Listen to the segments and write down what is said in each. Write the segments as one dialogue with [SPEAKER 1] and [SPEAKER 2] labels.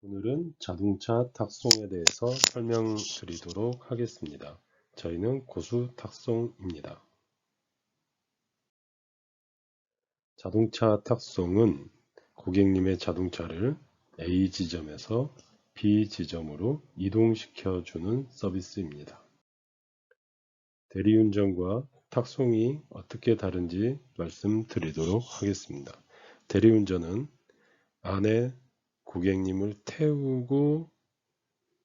[SPEAKER 1] 오늘은 자동차 탁송에 대해서 설명드리도록 하겠습니다. 저희는 고수 탁송입니다. 자동차 탁송은 고객님의 자동차를 A 지점에서 B 지점으로 이동시켜 주는 서비스입니다. 대리운전과 탁송이 어떻게 다른지 말씀드리도록 하겠습니다. 대리운전은 안에 고객님을 태우고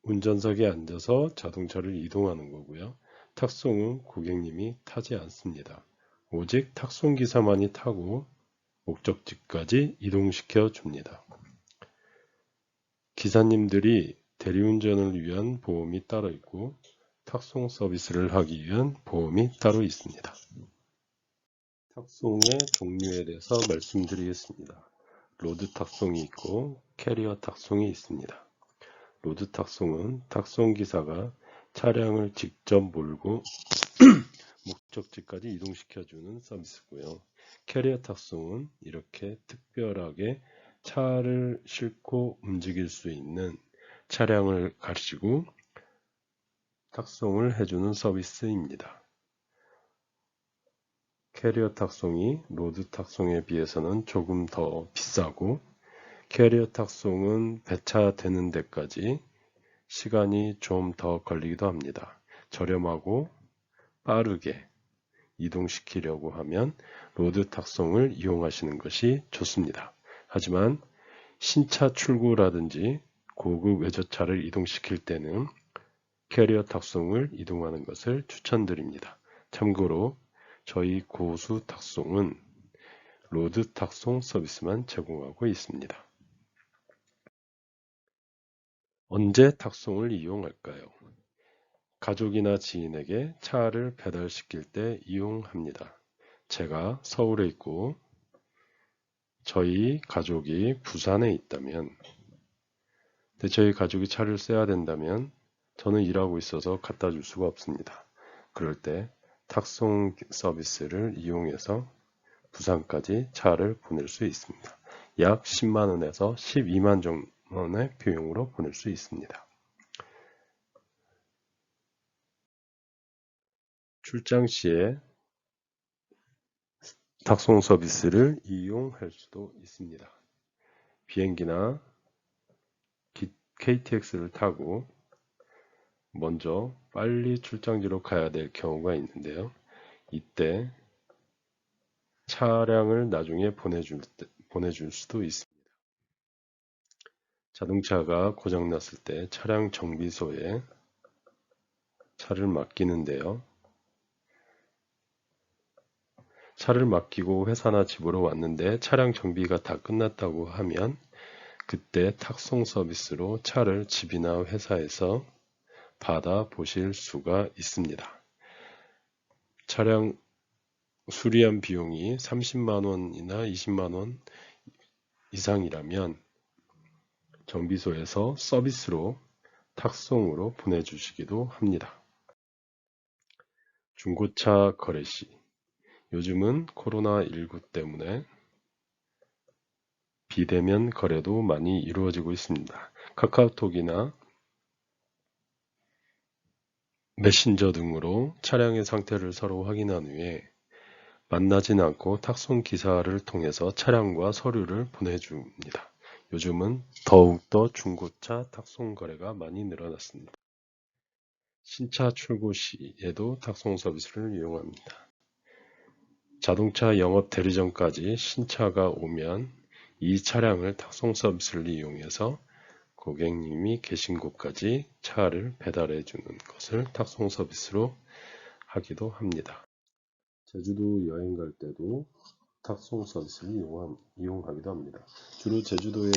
[SPEAKER 1] 운전석에 앉아서 자동차를 이동하는 거고요. 탁송은 고객님이 타지 않습니다. 오직 탁송기사만이 타고 목적지까지 이동시켜 줍니다. 기사님들이 대리운전을 위한 보험이 따로 있고 탁송 서비스를 하기 위한 보험이 따로 있습니다. 탁송의 종류에 대해서 말씀드리겠습니다. 로드 탁송이 있고 캐리어 탁송이 있습니다. 로드 탁송은 탁송기사가 차량을 직접 몰고 목적지까지 이동시켜주는 서비스고요. 캐리어 탁송은 이렇게 특별하게 차를 싣고 움직일 수 있는 차량을 가지고 탁송을 해주는 서비스입니다. 캐리어 탁송이 로드 탁송에 비해서는 조금 더 비싸고 캐리어 탁송은 배차되는 데까지 시간이 좀 더 걸리기도 합니다. 저렴하고 빠르게 이동시키려고 하면 로드 탁송을 이용하시는 것이 좋습니다. 하지만 신차 출고라든지 고급 외제차를 이동시킬 때는 캐리어 탁송을 이동하는 것을 추천드립니다. 참고로 저희 고수 탁송은 로드 탁송 서비스만 제공하고 있습니다. 언제 탁송을 이용할까요? 가족이나 지인에게 차를 배달시킬 때 이용합니다. 제가 서울에 있고 저희 가족이 부산에 있다면, 저희 가족이 차를 써야 된다면 저는 일하고 있어서 갖다 줄 수가 없습니다. 그럴 때 탁송 서비스를 이용해서 부산까지 차를 보낼 수 있습니다. 약 10만원에서 12만 원의 비용으로 보낼 수 있습니다. 출장 시에 탁송 서비스를 이용할 수도 있습니다. 비행기나 KTX를 타고 먼저 빨리 출장지로 가야 될 경우가 있는데요. 이때 차량을 나중에 보내줄 수도 있습니다. 자동차가 고장났을 때 차량 정비소에 차를 맡기는데요. 차를 맡기고 회사나 집으로 왔는데 차량 정비가 다 끝났다고 하면 그때 탁송 서비스로 차를 집이나 회사에서 받아 보실 수가 있습니다. 차량 수리한 비용이 30만원이나 20만원 이상이라면 정비소에서 서비스로 탁송으로 보내주시기도 합니다. 중고차 거래 시 요즘은 코로나19 때문에 비대면 거래도 많이 이루어지고 있습니다. 카카오톡이나 메신저 등으로 차량의 상태를 서로 확인한 후에 만나진 않고 탁송 기사를 통해서 차량과 서류를 보내줍니다. 요즘은 더욱더 중고차 탁송 거래가 많이 늘어났습니다. 신차 출고 시에도 탁송 서비스를 이용합니다. 자동차 영업 대리점까지 신차가 오면 이 차량을 탁송 서비스를 이용해서 고객님이 계신 곳까지 차를 배달해 주는 것을 탁송 서비스로 하기도 합니다. 제주도 여행 갈 때도 탁송 서비스를 이용하기도 합니다. 주로 제주도에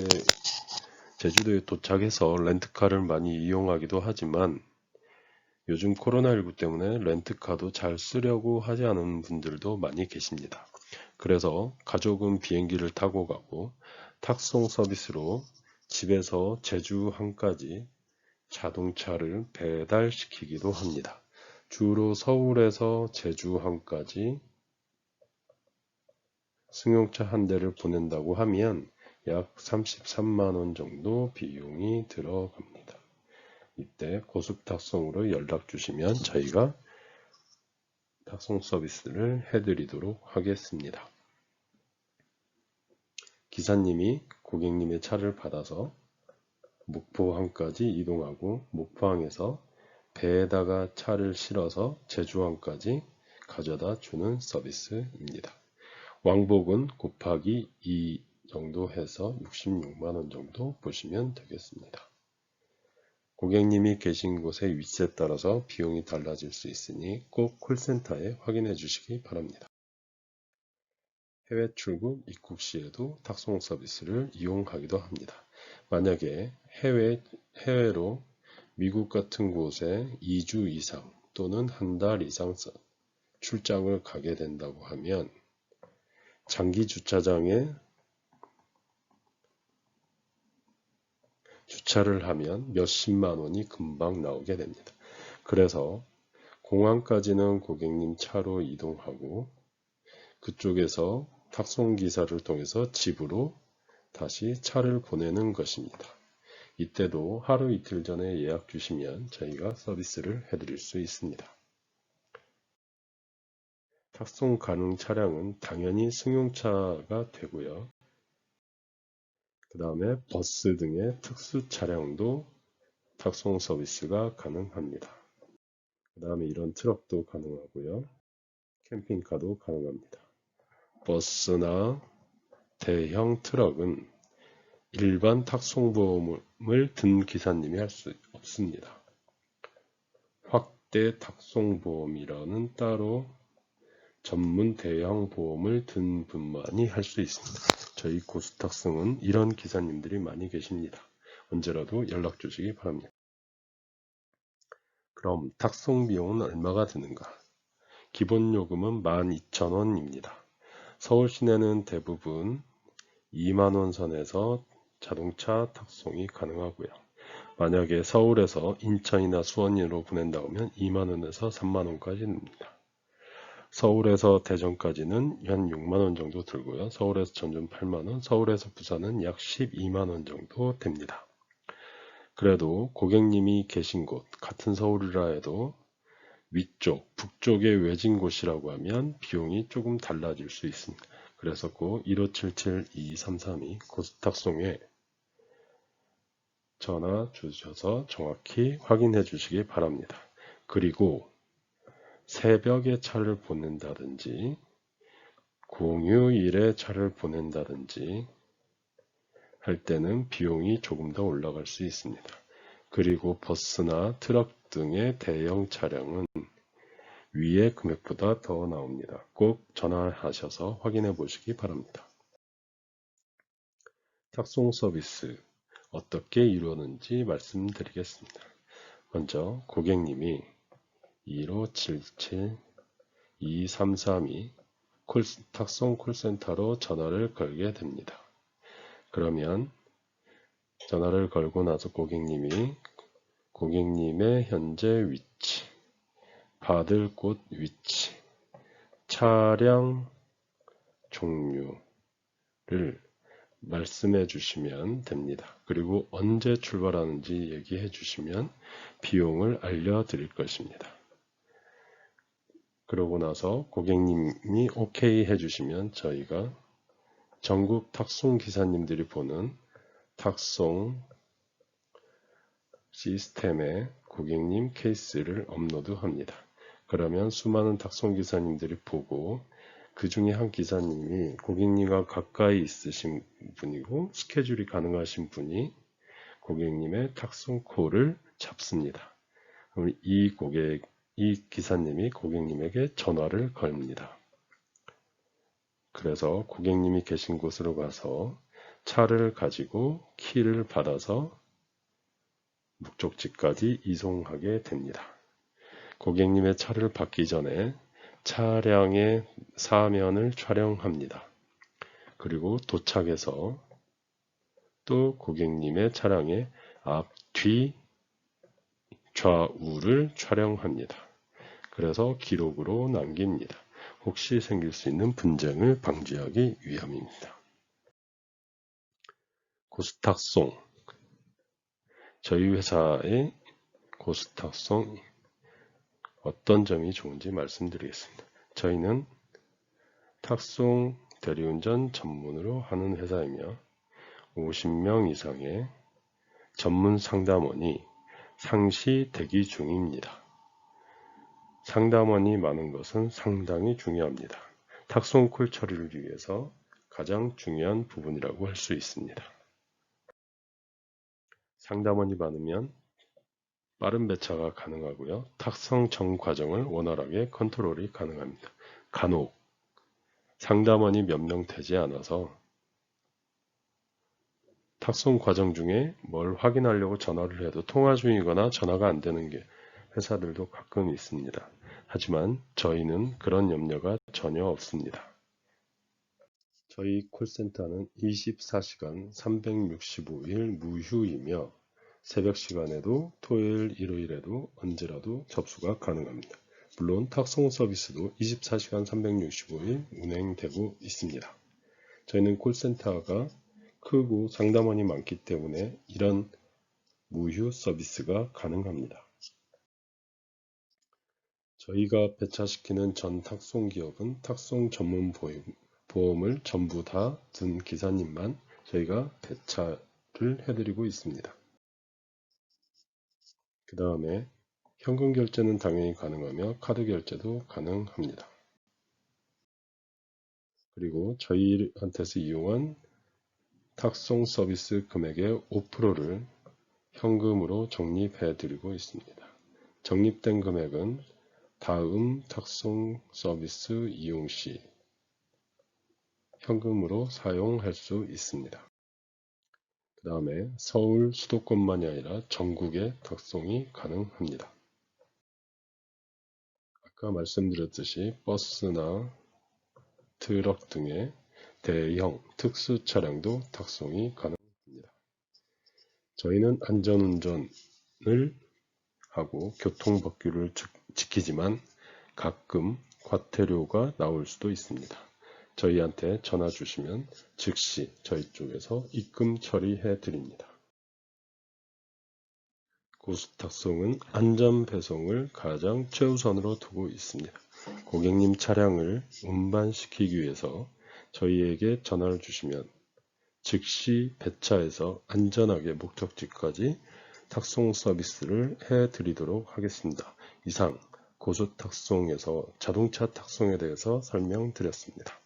[SPEAKER 1] 도착해서 렌트카를 많이 이용하기도 하지만 요즘 코로나19 때문에 렌트카도 잘 쓰려고 하지 않은 분들도 많이 계십니다. 그래서 가족은 비행기를 타고 가고 탁송 서비스로 집에서 제주항까지 자동차를 배달시키기도 합니다. 주로 서울에서 제주항까지 승용차 한 대를 보낸다고 하면 약 33만 원 정도 비용이 들어갑니다. 이때 고속 탁송으로 연락 주시면 저희가 탁송 서비스를 해드리도록 하겠습니다. 기사님이 고객님의 차를 받아서 목포항까지 이동하고 목포항에서 배에다가 차를 실어서 제주항까지 가져다 주는 서비스입니다. 왕복은 곱하기 2 정도 해서 66만 원 정도 보시면 되겠습니다. 고객님이 계신 곳의 위치에 따라서 비용이 달라질 수 있으니 꼭 콜센터에 확인해 주시기 바랍니다. 해외 출국 입국 시에도 탁송 서비스를 이용하기도 합니다. 만약에 해외로 미국 같은 곳에 2주 이상 또는 한 달 이상 출장을 가게 된다고 하면 장기 주차장에 주차를 하면 몇십만 원이 금방 나오게 됩니다. 그래서 공항까지는 고객님 차로 이동하고 그쪽에서 탁송기사를 통해서 집으로 다시 차를 보내는 것입니다. 이때도 하루 이틀 전에 예약 주시면 저희가 서비스를 해드릴 수 있습니다. 탁송 가능 차량은 당연히 승용차가 되고요. 그 다음에 버스 등의 특수 차량도 탁송 서비스가 가능합니다. 그 다음에 이런 트럭도 가능하고요. 캠핑카도 가능합니다. 버스나 대형 트럭은 일반 탁송보험을 든 기사님이 할 수 없습니다. 확대 탁송보험이라는 따로 전문 대형 보험을 든 분만이 할 수 있습니다. 저희 고수탁송은 이런 기사님들이 많이 계십니다. 언제라도 연락 주시기 바랍니다. 그럼 탁송 비용은 얼마가 드는가? 기본 요금은 12,000원입니다. 서울 시내는 대부분 2만원 선에서 자동차 탁송이 가능하고요. 만약에 서울에서 인천이나 수원으로 보낸다고 하면 2만원에서 3만원까지 듭니다. 서울에서 대전까지는 한 6만원 정도 들고요. 서울에서 전주 8만원, 서울에서 부산은 약 12만원 정도 됩니다. 그래도 고객님이 계신 곳, 같은 서울이라 해도 위쪽, 북쪽의 외진 곳이라고 하면 비용이 조금 달라질 수 있습니다. 그래서 그 1577-2332 고스탁송에 전화 주셔서 정확히 확인해 주시기 바랍니다. 그리고 새벽에 차를 보낸다든지 공휴일에 차를 보낸다든지 할 때는 비용이 조금 더 올라갈 수 있습니다. 그리고 버스나 트럭 등의 대형 차량은 위의 금액보다 더 나옵니다. 꼭 전화하셔서 확인해 보시기 바랍니다. 탁송 서비스 어떻게 이루어지는지 말씀드리겠습니다. 먼저 고객님이 1577-2332 탁송 콜센터로 전화를 걸게 됩니다. 그러면 전화를 걸고 나서 고객님의 현재 위치, 받을 곳 위치, 차량 종류를 말씀해 주시면 됩니다. 그리고 언제 출발하는지 얘기해 주시면 비용을 알려드릴 것입니다. 그러고 나서 고객님이 오케이 해주시면 저희가 전국 탁송 기사님들이 보는 탁송 시스템에 고객님 케이스를 업로드합니다. 그러면 수많은 탁송 기사님들이 보고 그 중에 한 기사님이 고객님과 가까이 있으신 분이고 스케줄이 가능하신 분이 고객님의 탁송 콜을 잡습니다. 그럼 이 기사님이 고객님에게 전화를 겁니다. 그래서 고객님이 계신 곳으로 가서 차를 가지고 키를 받아서 목적지까지 이송하게 됩니다. 고객님의 차를 받기 전에 차량의 사면을 촬영합니다. 그리고 도착해서 또 고객님의 차량의 앞, 뒤, 좌우를 촬영합니다. 그래서 기록으로 남깁니다. 혹시 생길 수 있는 분쟁을 방지하기 위함입니다. 고스탁송. 저희 회사의 고스탁송 어떤 점이 좋은지 말씀드리겠습니다. 저희는 탁송 대리운전 전문으로 하는 회사이며 50명 이상의 전문 상담원이 상시 대기 중입니다. 상담원이 많은 것은 상당히 중요합니다. 탁송콜 처리를 위해서 가장 중요한 부분이라고 할 수 있습니다. 상담원이 많으면 빠른 배차가 가능하고요. 탁송 전 과정을 원활하게 컨트롤이 가능합니다. 간혹 상담원이 몇 명 되지 않아서 탁송 과정 중에 뭘 확인하려고 전화를 해도 통화 중이거나 전화가 안 되는 게 회사들도 가끔 있습니다. 하지만 저희는 그런 염려가 전혀 없습니다. 저희 콜센터는 24시간 365일 무휴이며 새벽 시간에도 토요일, 일요일에도 언제라도 접수가 가능합니다. 물론 탁송 서비스도 24시간 365일 운행되고 있습니다. 저희는 콜센터가 크고 상담원이 많기 때문에 이런 무휴 서비스가 가능합니다. 저희가 배차시키는 전 탁송 기업은 탁송 전문 보험을 전부 다 든 기사님만 저희가 배차를 해드리고 있습니다. 그 다음에 현금 결제는 당연히 가능하며 카드 결제도 가능합니다. 그리고 저희한테서 이용한 탁송 서비스 금액의 5%를 현금으로 적립해 드리고 있습니다. 적립된 금액은 다음 탁송 서비스 이용 시 현금으로 사용할 수 있습니다. 그 다음에 서울 수도권만이 아니라 전국에 탁송이 가능합니다. 아까 말씀드렸듯이 버스나 트럭 등의 대형 특수 차량도 탁송이 가능합니다. 저희는 안전운전을 하고 교통법규를 지키지만 가끔 과태료가 나올 수도 있습니다. 저희한테 전화 주시면 즉시 저희 쪽에서 입금 처리해 드립니다. 고속탁송은 안전 배송을 가장 최우선으로 두고 있습니다. 고객님 차량을 운반시키기 위해서 저희에게 전화를 주시면 즉시 배차해서 안전하게 목적지까지 탁송 서비스를 해드리도록 하겠습니다. 이상 고속탁송에서 자동차 탁송에 대해서 설명드렸습니다.